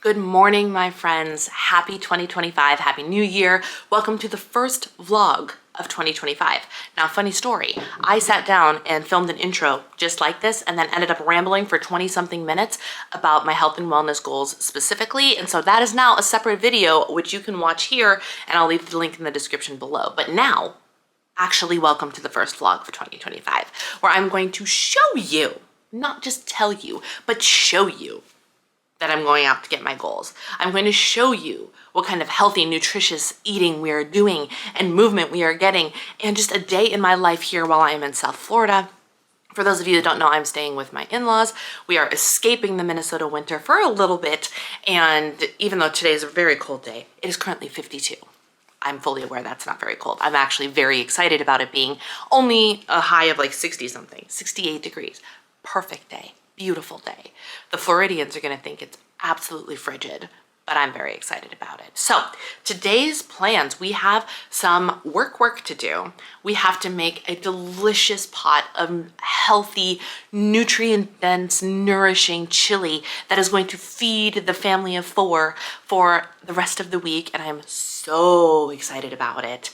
Good morning, my friends. Happy 2025. Happy New Year. Welcome to the first vlog of 2025. Now, funny story. I sat down and filmed an intro just like this and then ended up rambling for 20 something minutes about my health and wellness goals specifically. And so that is now a separate video, which you can watch here, and I'll leave the link in the description below. But now, actually welcome to the first vlog of 2025, where I'm going to show you, not just tell you, but show you that I'm going out to get my goals. I'm going to show you what kind of healthy, nutritious eating we are doing and movement we are getting, and just a day in my life here while I am in South Florida. For those of you that don't know, I'm staying with my in-laws. We are escaping the Minnesota winter for a little bit, and even though today is a very cold day, it is currently 52. I'm fully aware that's not very cold. I'm actually very excited about it being only a high of like 60 something, 68 degrees. Perfect day. Beautiful day. The Floridians are going to think it's absolutely frigid, but I'm very excited about it. So today's plans, we have some work to do. We have to make a delicious pot of healthy, nutrient-dense, nourishing chili that is going to feed the family of four for the rest of the week, and I'm so excited about it.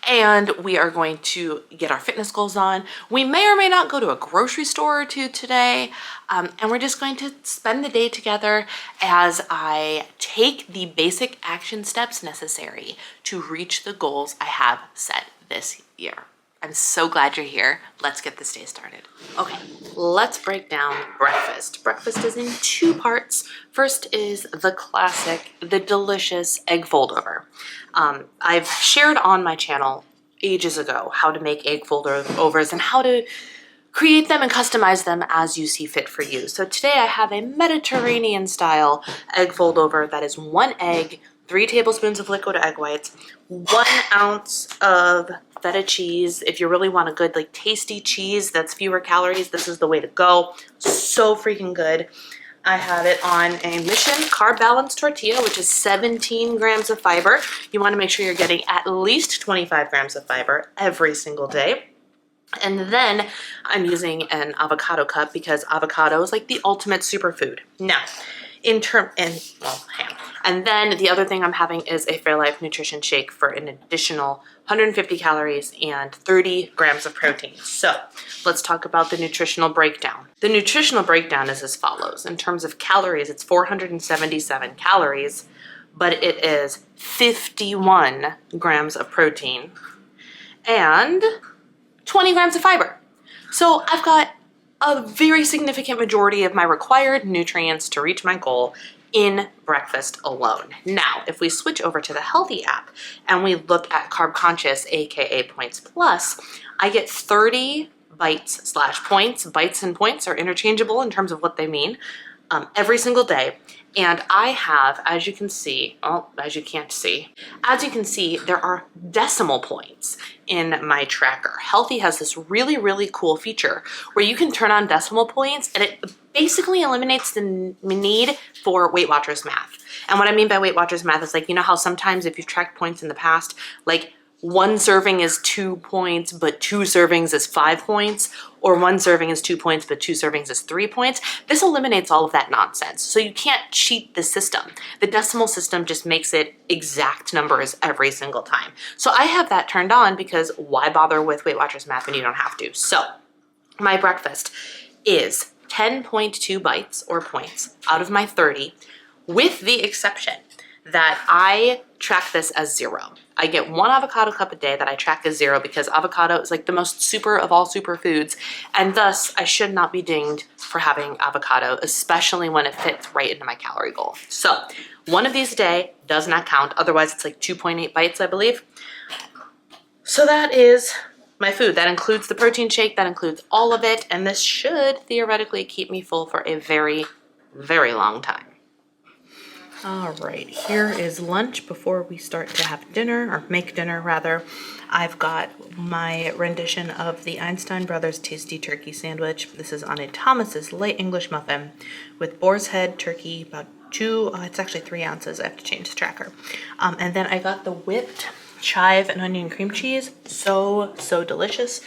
And we are going to get our fitness goals on. We may or may not go to a grocery store or two today, and we're just going to spend the day together as I take the basic action steps necessary to reach the goals I have set this year. I'm so glad you're here. Let's get this day started. Okay, let's break down breakfast. Breakfast is in two parts. First is the classic, the delicious egg fold over. I've shared on my channel ages ago how to make egg fold overs and how to create them and customize them as you see fit for you. So today I have a Mediterranean style egg fold over that is 1 egg, 3 tablespoons of liquid egg whites, 1 ounce of feta cheese. If you really want a good, like, tasty cheese that's fewer calories, this is the way to go. So freaking good. I have it on a Mission carb balanced tortilla, which is 17 grams of fiber. You want to make sure you're getting at least 25 grams of fiber every single day. And then I'm using an avocado cup because avocado is like the ultimate superfood. Now, and then the other thing I'm having is a Fairlife nutrition shake for an additional 150 calories and 30 grams of protein. So let's talk about the nutritional breakdown. The nutritional breakdown is as follows. In terms of calories, it's 477 calories, but it is 51 grams of protein and 20 grams of fiber. So I've got a very significant majority of my required nutrients to reach my goal in breakfast alone. Now, if we switch over to the Healthi app and we look at Carb Conscious, aka Points Plus, I get 30 bites/points. Bites and points are interchangeable in terms of what they mean, every single day. And I have, as you can see, as you can see, there are decimal points in my tracker. Healthi has this really, really cool feature where you can turn on decimal points, and it basically eliminates the need for Weight Watchers math. And what I mean by Weight Watchers math is, like, you know how sometimes if you've tracked points in the past, like 1 serving is 2 points, but 2 servings is 5 points, or 1 serving is 2 points, but 2 servings is 3 points. This eliminates all of that nonsense. So you can't cheat the system. The decimal system just makes it exact numbers every single time. So I have that turned on because why bother with Weight Watchers math when you don't have to? So my breakfast is 10.2 bites or points out of my 30, with the exception that I track this as 0. I get 1 avocado cup a day that I track as 0 because avocado is like the most super of all superfoods, and thus I should not be dinged for having avocado, especially when it fits right into my calorie goal. So 1 of these a day does not count. Otherwise it's like 2.8 bites, I believe. So that is my food. That includes the protein shake, that includes all of it, and this should theoretically keep me full for a very, very long time. All right, here is lunch before we start to have dinner, or make dinner rather. I've got my rendition of the Einstein Brothers Tasty Turkey Sandwich. This is on a Thomas's Light English Muffin with boar's head turkey, about it's actually 3 ounces. I have to change the tracker. And then I got the whipped chive and onion cream cheese. So delicious.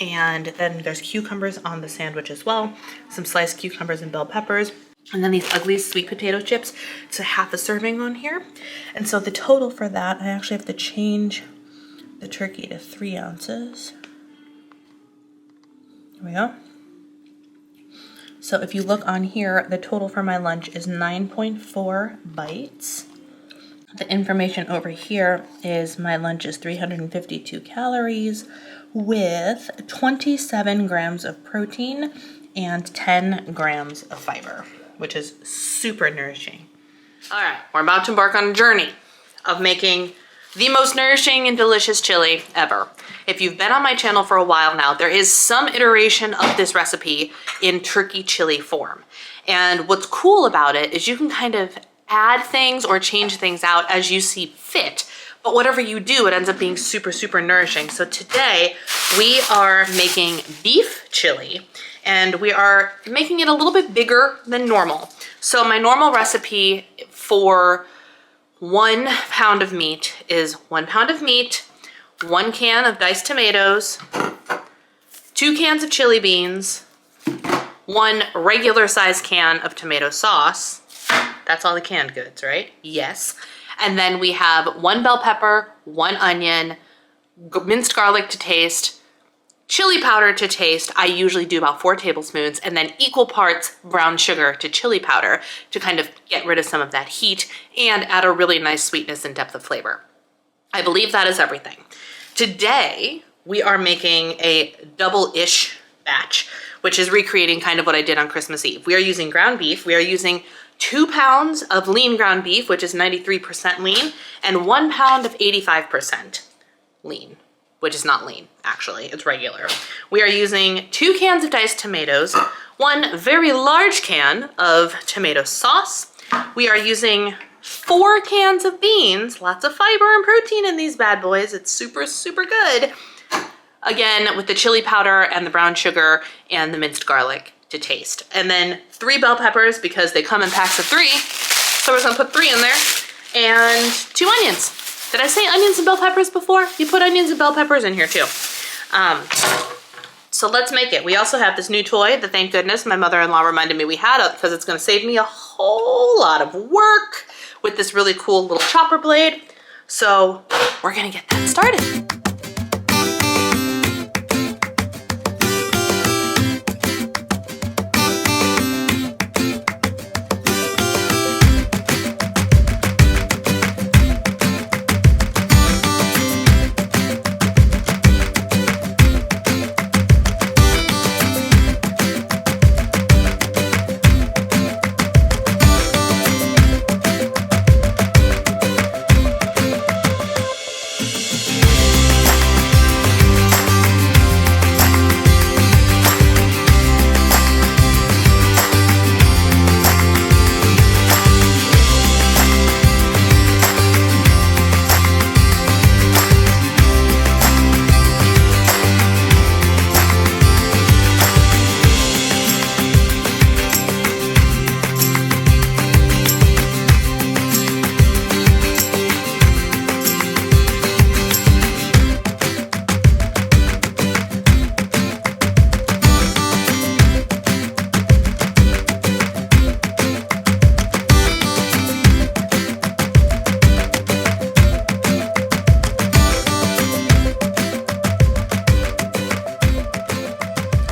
And then there's cucumbers on the sandwich as well. Some sliced cucumbers and bell peppers. And then these ugly sweet potato chips, it's a half a serving on here. And so the total for that, I actually have to change the turkey to 3 ounces. There we go. So if you look on here, the total for my lunch is 9.4 bites. The information over here is my lunch is 352 calories with 27 grams of protein and 10 grams of fiber, which is super nourishing. All right, we're about to embark on a journey of making the most nourishing and delicious chili ever. If you've been on my channel for a while now, there is some iteration of this recipe in turkey chili form. And what's cool about it is you can kind of add things or change things out as you see fit. But whatever you do, it ends up being super, super nourishing. So today we are making beef chili, and we are making it a little bit bigger than normal. So my normal recipe for 1 pound of meat is 1 pound of meat, 1 can of diced tomatoes, 2 cans of chili beans, 1 regular size can of tomato sauce. That's all the canned goods, right? Yes. And then we have 1 bell pepper, 1 onion, minced garlic to taste, chili powder to taste. I usually do about 4 tablespoons, and then equal parts brown sugar to chili powder to kind of get rid of some of that heat and add a really nice sweetness and depth of flavor. I believe that is everything. Today, we are making a double-ish batch, which is recreating kind of what I did on Christmas Eve. We are using ground beef. We are using 2 pounds of lean ground beef, which is 93% lean, and 1 pound of 85% lean, which is not lean, actually, it's regular. We are using 2 cans of diced tomatoes, 1 very large can of tomato sauce. We are using 4 cans of beans, lots of fiber and protein in these bad boys. It's super, super good. Again, with the chili powder and the brown sugar and the minced garlic to taste. And then 3 bell peppers because they come in packs of 3. So we're gonna put 3 in there, and 2 onions. Did I say onions and bell peppers before? You put onions and bell peppers in here too. So let's make it. We also have this new toy that, thank goodness, my mother-in-law reminded me we had it because it's gonna save me a whole lot of work with this really cool little chopper blade. So we're gonna get that started.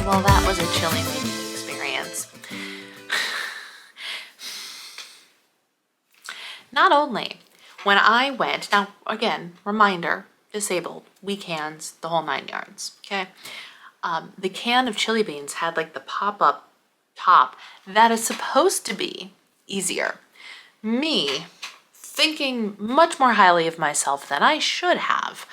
Well, that was a chili making experience. Not only when I went, now again, reminder, disabled, weak hands, the whole 9 yards, okay? The can of chili beans had like the pop-up top that is supposed to be easier. Me, thinking much more highly of myself than I should have,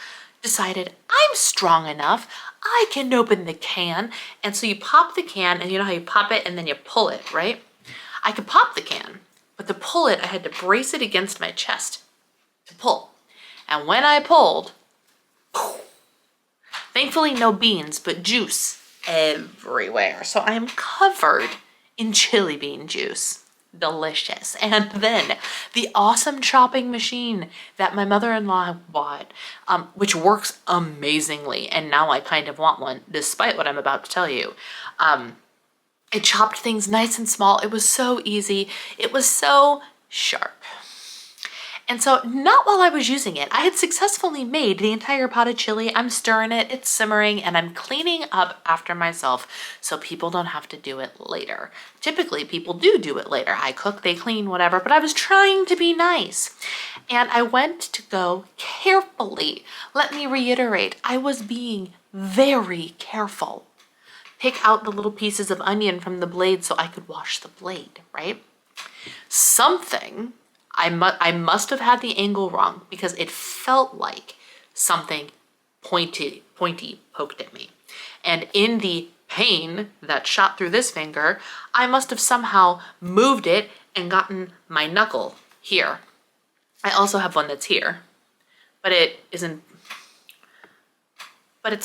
decided I'm strong enough, I can open the can. And so you pop the can, and you know how you pop it and then you pull it, right? I could pop the can, but to pull it, I had to brace it against my chest to pull. And when I pulled, thankfully no beans, but juice everywhere. So I am covered in chili bean juice. Delicious. And then the awesome chopping machine that my mother-in-law bought, which works amazingly, and now I kind of want one despite what I'm about to tell you. I chopped things nice and small. It was so easy. It was so sharp. And so not while I was using it, I had successfully made the entire pot of chili. I'm stirring it, it's simmering, and I'm cleaning up after myself so people don't have to do it later. Typically, people do it later. I cook, they clean, whatever, but I was trying to be nice. And I went to go carefully. Let me reiterate, I was being very careful. Pick out the little pieces of onion from the blade so I could wash the blade, right? I must have had the angle wrong because it felt like something pointy poked at me. And in the pain that shot through this finger, I must have somehow moved it and gotten my knuckle here. I also have one that's here, but it's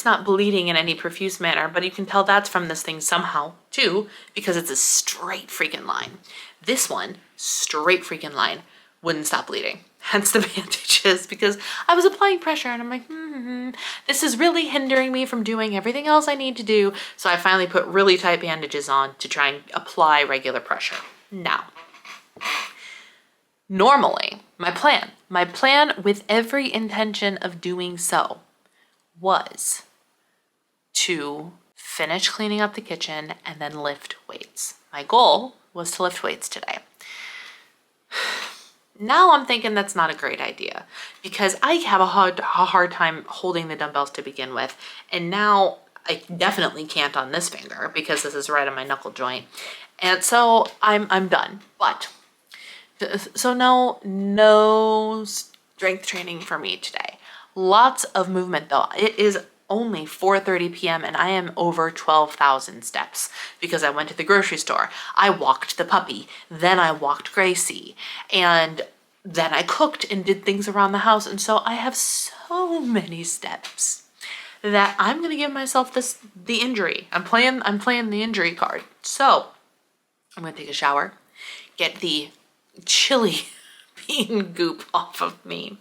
not bleeding in any profuse manner, but you can tell that's from this thing somehow too, because it's a straight freaking line. This one, straight freaking line, wouldn't stop bleeding. Hence the bandages, because I was applying pressure and I'm like, this is really hindering me from doing everything else I need to do. So I finally put really tight bandages on to try and apply regular pressure. Now, normally, my plan with every intention of doing so was to finish cleaning up the kitchen and then lift weights. My goal was to lift weights today. Now I'm thinking that's not a great idea because I have a hard time holding the dumbbells to begin with. And now I definitely can't on this finger because this is right on my knuckle joint. And so I'm done. But so no strength training for me today. Lots of movement though. It is only 4:30 p.m. and I am over 12,000 steps because I went to the grocery store. I walked the puppy, then I walked Gracie, and then I cooked and did things around the house. And so I have so many steps that I'm gonna give myself the injury. I'm playing the injury card. So I'm gonna take a shower, get the chili bean goop off of me.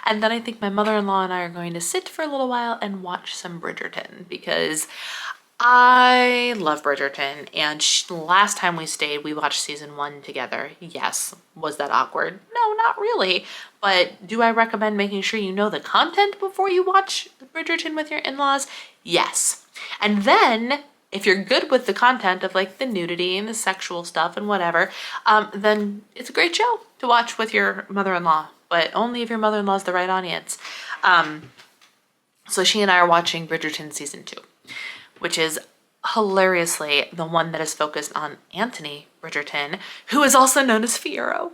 And then I think my mother-in-law and I are going to sit for a little while and watch some Bridgerton because I love Bridgerton. And last time we stayed, we watched season 1 together. Yes. Was that awkward? No, not really. But do I recommend making sure you know the content before you watch Bridgerton with your in-laws? Yes. And then if you're good with the content of like the nudity and the sexual stuff and whatever, then it's a great show to watch with your mother-in-law, but only if your mother-in-law is the right audience. So she and I are watching Bridgerton season 2, which is hilariously the one that is focused on Anthony Bridgerton, who is also known as Fiyero.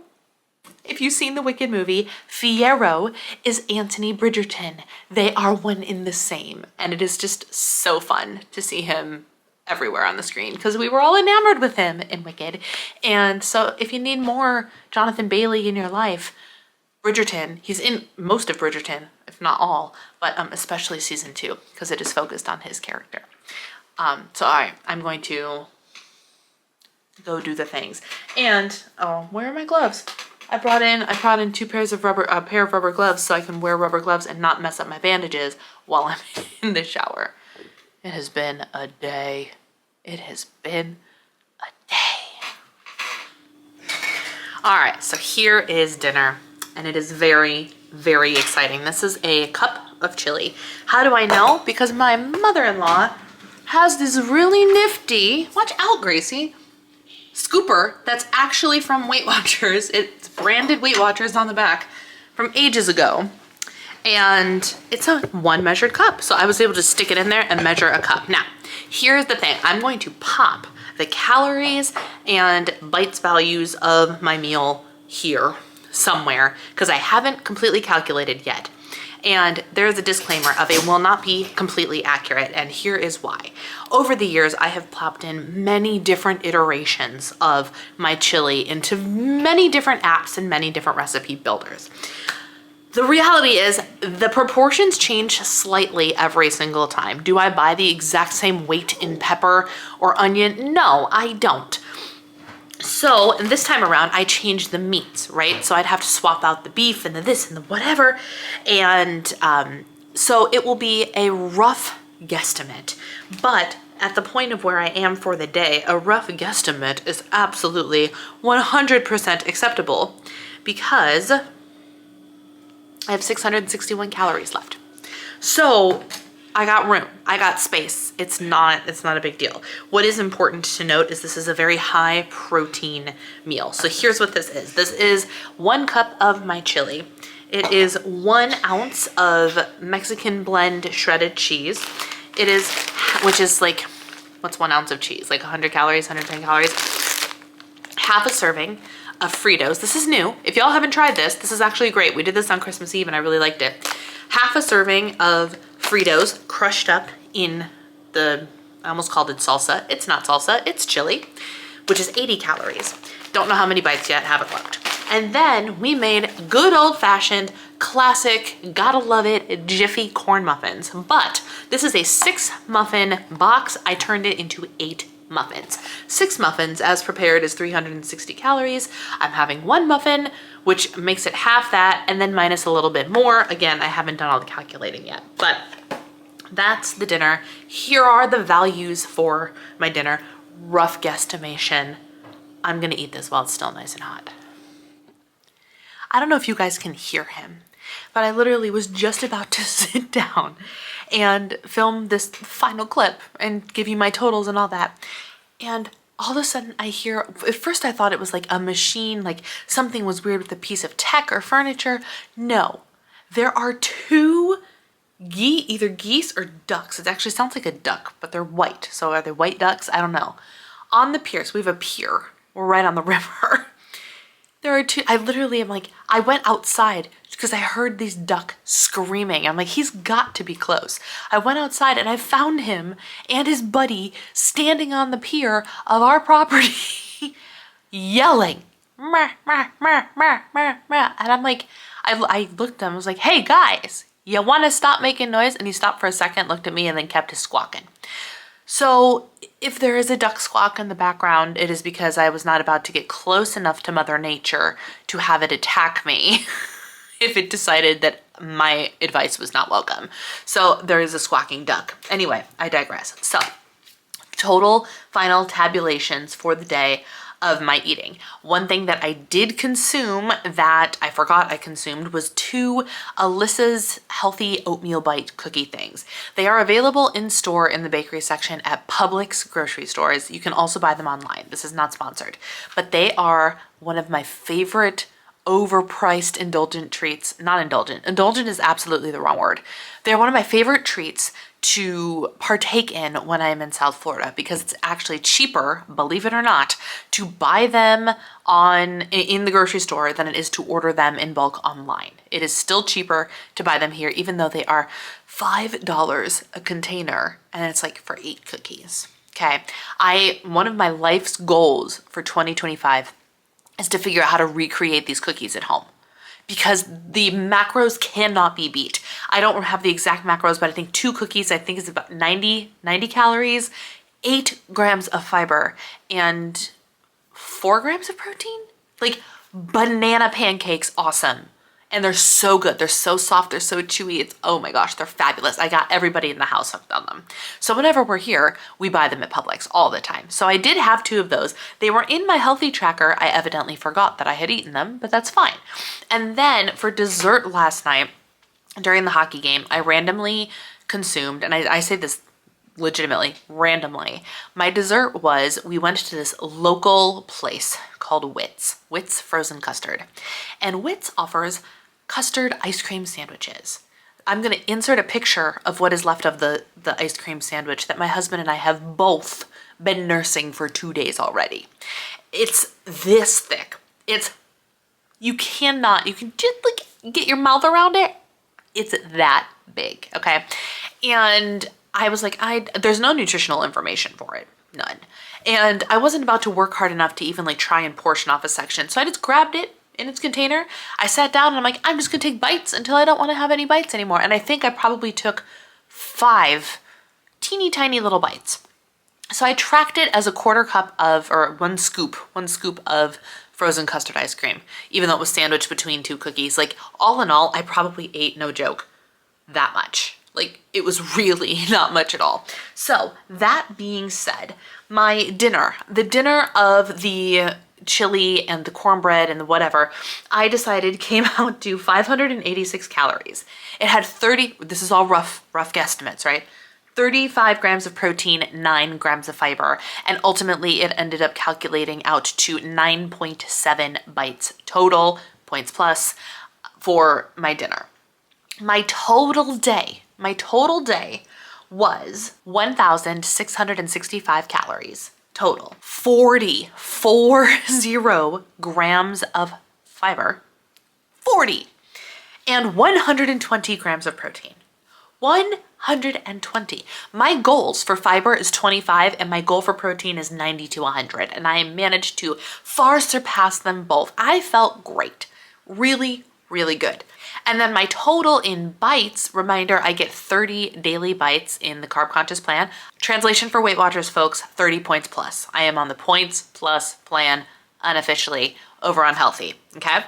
If you've seen the Wicked movie, Fiyero is Anthony Bridgerton. They are one in the same, and it is just so fun to see him everywhere on the screen because we were all enamored with him in Wicked. And so if you need more Jonathan Bailey in your life, Bridgerton, he's in most of Bridgerton, if not all, but especially season 2 because it is focused on his character. So I'm going to go do the things. And where are my gloves? I brought in 2 pairs of a pair of rubber gloves so I can wear rubber gloves and not mess up my bandages while I'm in the shower. It has been a day. It has been a day. All right, so here is dinner, and it is very, very exciting. This is a cup of chili. How do I know? Because my mother-in-law has this really nifty, watch out, Gracie, scooper that's actually from Weight Watchers. It's branded Weight Watchers on the back from ages ago. And it's a 1 measured cup. So I was able to stick it in there and measure a cup. Now, here's the thing. I'm going to pop the calories and bites values of my meal here somewhere because I haven't completely calculated yet. And there's a disclaimer of it will not be completely accurate, and here is why. Over the years, I have plopped in many different iterations of my chili into many different apps and many different recipe builders. The reality is the proportions change slightly every single time. Do I buy the exact same weight in pepper or onion? No, I don't. So this time around, I changed the meats, right? So I'd have to swap out the beef and the this and the whatever. And so it will be a rough guesstimate, but at the point of where I am for the day, a rough guesstimate is absolutely 100% acceptable because I have 661 calories left. So I got room, I got space. It's not a big deal. What is important to note is this is a very high protein meal. So here's what this is. This is 1 cup of my chili. It is 1 ounce of Mexican blend shredded cheese. It is, which is like, what's 1 ounce of cheese? Like 100 calories, 110 calories. Half a serving of Fritos. This is new. If y'all haven't tried this, this is actually great. We did this on Christmas Eve and I really liked it. Half a serving of Fritos crushed up in the, I almost called it salsa. It's not salsa, it's chili, which is 80 calories. Don't know how many bites yet, haven't looked. And then we made good old-fashioned, classic, gotta love it, Jiffy corn muffins. But this is a 6 muffin box. I turned it into 8 muffins. 6 muffins as prepared is 360 calories. I'm having 1 muffin, which makes it half that, and then minus a little bit more. Again, I haven't done all the calculating yet, but that's the dinner. Here are the values for my dinner. Rough guesstimation. I'm gonna eat this while it's still nice and hot. I don't know if you guys can hear him, but I literally was just about to sit down and film this final clip and give you my totals and all that. And all of a sudden I hear, at first I thought it was like a machine, like something was weird with a piece of tech or furniture. No, there are 2 either geese or ducks. It actually sounds like a duck, but they're white. So are they white ducks? I don't know. On the pier, so we have a pier. We're right on the river. There are 2, I literally am like, I went outside because I heard these duck screaming. I'm like, he's got to be close. I went outside and I found him and his buddy standing on the pier of our property yelling, "Meh, meh, meh, meh, meh, meh." And I'm like, I looked at him, I was like, hey guys, you want to stop making noise? And he stopped for a second, looked at me, and then kept his squawking. So if there is a duck squawk in the background, it is because I was not about to get close enough to Mother Nature to have it attack me if it decided that my advice was not welcome. So there is a squawking duck. Anyway, I digress. So total final tabulations for the day of my eating. One thing that I did consume that I forgot I consumed was 2 Alyssa's Healthy Oatmeal Bite cookie things. They are available in store in the bakery section at Publix grocery stores. You can also buy them online. This is not sponsored, but they are one of my favorite overpriced indulgent treats. Not indulgent. Indulgent is absolutely the wrong word. They're one of my favorite treats to partake in when I'm in South Florida because it's actually cheaper, believe it or not, to buy them in the grocery store than it is to order them in bulk online. It is still cheaper to buy them here, even though they are $5 a container, and it's like for 8 cookies. Okay, one of my life's goals for 2025 is to figure out how to recreate these cookies at home, because the macros cannot be beat. I don't have the exact macros, but I think 2 cookies, I think is about 90 calories, 8 grams of fiber, and 4 grams of protein. Like banana pancakes, awesome. And they're so good. They're so soft. They're so chewy. It's, oh my gosh, they're fabulous. I got everybody in the house hooked on them. So whenever we're here, we buy them at Publix all the time. So I did have 2 of those. They were in my Healthi tracker. I evidently forgot that I had eaten them, but that's fine. And then for dessert last night, during the hockey game, I randomly consumed, and I say this legitimately, randomly. My dessert was, we went to this local place called Witt's Frozen Custard. And Witt's offers custard ice cream sandwiches. I'm going to insert a picture of what is left of the ice cream sandwich that my husband and I have both been nursing for 2 days already. It's this thick. You can just like get your mouth around it. It's that big, okay? And I was like, there's no nutritional information for it, none. And I wasn't about to work hard enough to even like try and portion off a section. So I just grabbed it in its container. I sat down and I'm like, I'm just gonna take bites until I don't wanna have any bites anymore. And I think I probably took 5 teeny tiny little bites. So I tracked it as a 1/4 cup of, or one scoop of frozen custard ice cream, even though it was sandwiched between 2 cookies. Like all in all, I probably ate, no joke, that much. Like, it was really not much at all. So that being said, my dinner, the dinner of the chili and the cornbread and the whatever, I decided came out to 586 calories. It had 30, this is all rough guesstimates, right? 35 grams of protein, 9 grams of fiber, and ultimately it ended up calculating out to 9.7 bites total, points plus, for my dinner. My total day was 1,665 calories total. 40 grams of fiber, 40, and 120 grams of protein. 120. My goals for fiber is 25 and my goal for protein is 90 to 100, and I managed to far surpass them both. I felt great. Really, really good. And then my total in bites, reminder, I get 30 daily bites in the Carb Conscious plan. Translation for Weight Watchers, folks, 30 points plus. I am on the points plus plan unofficially over on Healthi, okay?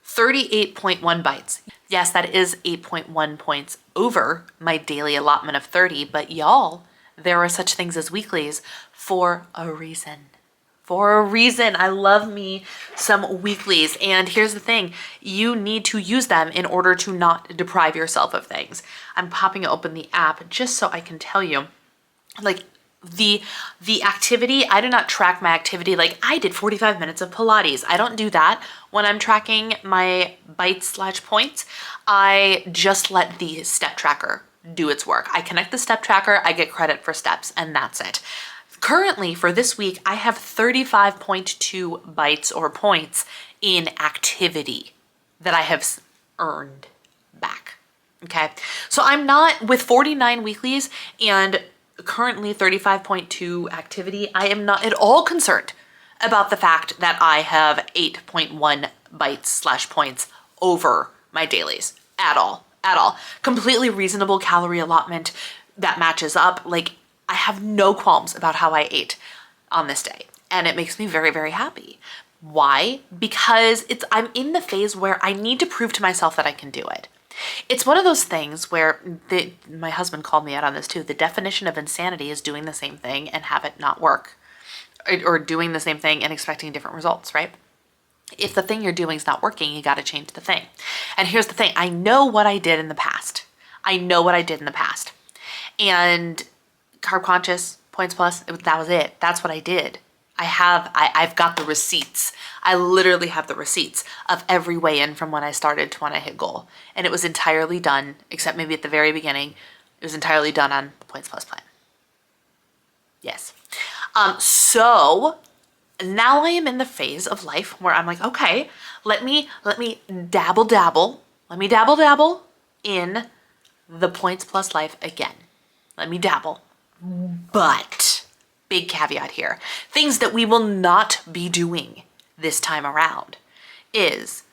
38.1 bites. Yes, that is 8.1 points over my daily allotment of 30, but y'all, there are such things as weeklies for a reason. For a reason. I love me some weeklies. And here's the thing, you need to use them in order to not deprive yourself of things. I'm popping open the app just so I can tell you, like, the activity, I do not track my activity. Like, I did 45 minutes of Pilates. I don't do that when I'm tracking my bites/points. I just let the step tracker do its work. I connect the step tracker, I get credit for steps, and that's it. Currently, for this week, I have 35.2 bites or points in activity that I have earned back, okay? So I'm not, with 49 weeklies and currently 35.2 activity, I am not at all concerned about the fact that I have 8.1 bites/points over my dailies at all. Completely reasonable calorie allotment that matches up. Like, I have no qualms about how I ate on this day, and it makes me very, very happy. Why? Because I'm in the phase where I need to prove to myself that I can do it. It's one of those things where my husband called me out on this too. The definition of insanity is doing the same thing and have it not work, or doing the same thing and expecting different results, right? If the thing you're doing is not working, you got to change the thing. And here's the thing. I know what I did in the past. And Carb Conscious, points plus, that was it. That's what I did. I've got the receipts. I literally have the receipts of every weigh-in from when I started to when I hit goal. And it was entirely done, except maybe at the very beginning, it was entirely done on the points plus plan. Yes. So now I am in the phase of life where I'm like, okay, let me dabble. Let me dabble in the points plus life again. Let me dabble. But big caveat here, things that we will not be doing this time around is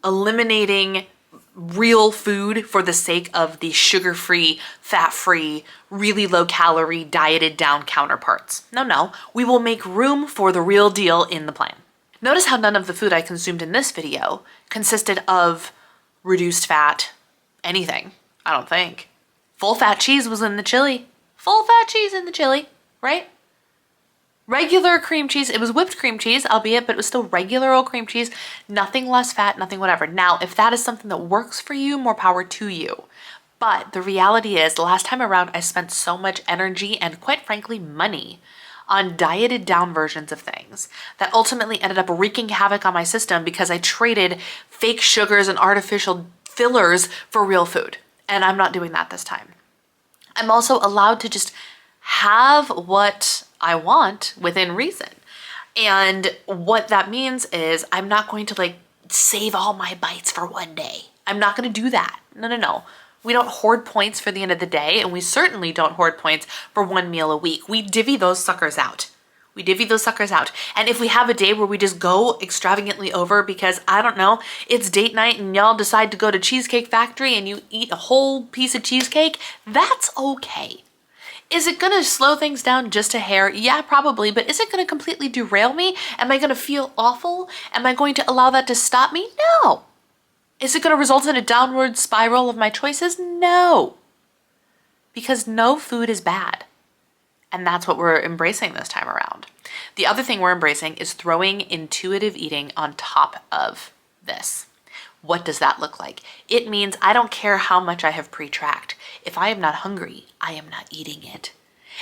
eliminating real food for the sake of the sugar-free, fat-free, really low-calorie, dieted down counterparts. No, we will make room for the real deal in the plan. Notice how none of the food I consumed in this video consisted of reduced fat, anything, I don't think. Full fat cheese was in the chili. Full fat cheese in the chili, right? Regular cream cheese, it was whipped cream cheese, albeit, but it was still regular old cream cheese, nothing less fat, nothing whatever. Now, if that is something that works for you, more power to you. But the reality is, the last time around, I spent so much energy and, quite frankly, money on dieted down versions of things that ultimately ended up wreaking havoc on my system because I traded fake sugars and artificial fillers for real food. And I'm not doing that this time. I'm also allowed to just have what I want within reason. And what that means is I'm not going to like save all my bites for one day. I'm not going to do that. No. We don't hoard points for the end of the day, and we certainly don't hoard points for one meal a week. We divvy those suckers out. And if we have a day where we just go extravagantly over because, I don't know, it's date night and y'all decide to go to Cheesecake Factory and you eat a whole piece of cheesecake, that's okay. Is it gonna slow things down just a hair? Yeah, probably, but is it gonna completely derail me? Am I gonna feel awful? Am I going to allow that to stop me? No. Is it gonna result in a downward spiral of my choices? No. because no food is bad. And that's what we're embracing this time around. The other thing we're embracing is throwing intuitive eating on top of this. What does that look like? It means I don't care how much I have pre-tracked. If I am not hungry, I am not eating it.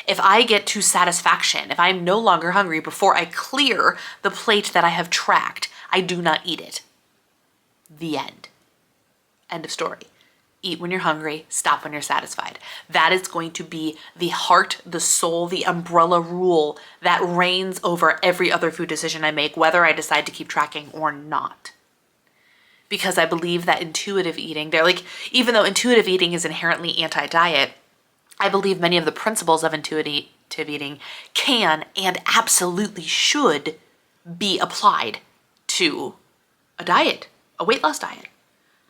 If I get to satisfaction, if I'm no longer hungry before I clear the plate that I have tracked, I do not eat it. The end. End of story. Eat when you're hungry, stop when you're satisfied. That is going to be the heart, the soul, the umbrella rule that reigns over every other food decision I make, whether I decide to keep tracking or not. Because I believe that intuitive eating, even though intuitive eating is inherently anti-diet, I believe many of the principles of intuitive eating can and absolutely should be applied to a diet, a weight loss diet.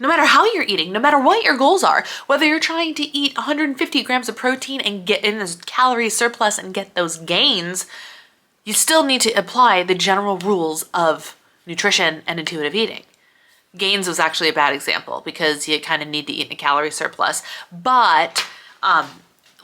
No matter how you're eating, no matter what your goals are, whether you're trying to eat 150 grams of protein and get in this calorie surplus and get those gains, you still need to apply the general rules of nutrition and intuitive eating. Gains was actually a bad example because you kind of need to eat in a calorie surplus. But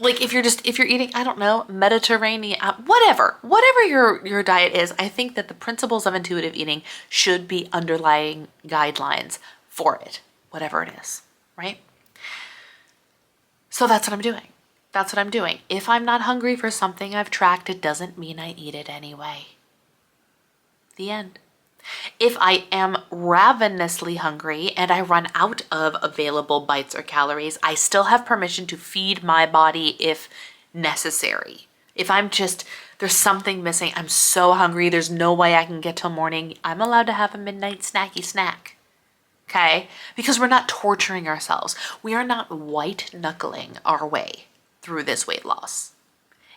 if you're eating, I don't know, Mediterranean, whatever your diet is, I think that the principles of intuitive eating should be underlying guidelines for it, whatever it is, right? So that's what I'm doing. That's what I'm doing. If I'm not hungry for something I've tracked, it doesn't mean I eat it anyway. The end. If I am ravenously hungry and I run out of available bites or calories, I still have permission to feed my body if necessary. If there's something missing, I'm so hungry, there's no way I can get till morning, I'm allowed to have a midnight snacky snack. Okay? Because we're not torturing ourselves. We are not white knuckling our way through this weight loss.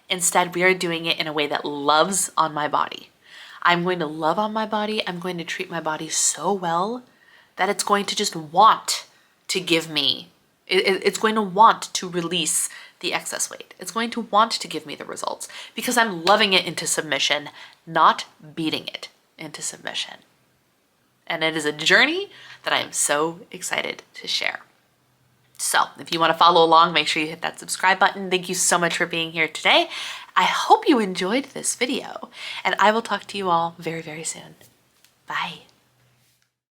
Instead, we are doing it in a way that loves on my body. I'm going to love on my body. I'm going to treat my body so well that it's going to just want to give me, it's going to want to release the excess weight. It's going to want to give me the results because I'm loving it into submission, not beating it into submission. And it is a journey that I am so excited to share. So if you want to follow along, make sure you hit that subscribe button. Thank you so much for being here today. I hope you enjoyed this video, and I will talk to you all very, very soon. Bye.